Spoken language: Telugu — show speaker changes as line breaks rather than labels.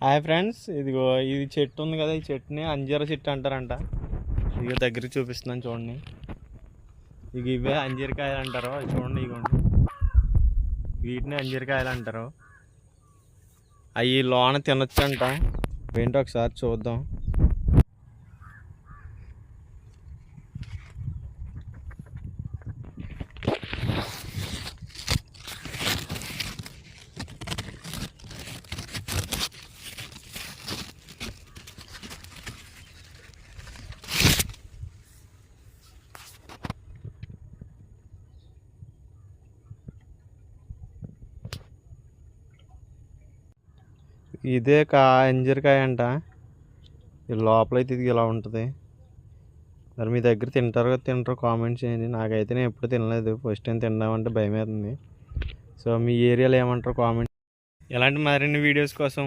హాయ్ ఫ్రెండ్స్, ఇదిగో ఇది చెట్టు ఉంది కదా, ఈ చెట్టుని అంజీర చెట్టు అంటారంట. ఇక దగ్గరికి చూపిస్తున్నాను చూడండి. ఇక ఇవే అంజీరకాయలు అంటారు. చూడండి, ఇగోండి, వీటిని అంజీరకాయలు అంటారు. అవి లోన తినొచ్చంట. ఏంటో ఒకసారి చూద్దాం. ఇదే అంజీరకాయ అంట. లోపలైతే ఇది ఇలా ఉంటుంది. మరి మీ దగ్గర తింటారో కామెంట్ చేయండి. నాకైతే నేను ఎప్పుడు తినలేదు, ఫస్ట్ టైం తిందామంటే భయం అవుతుంది. సో మీ ఏరియాలో ఏమంటారో కామెంట్. ఇలాంటి మరిన్ని వీడియోస్ కోసం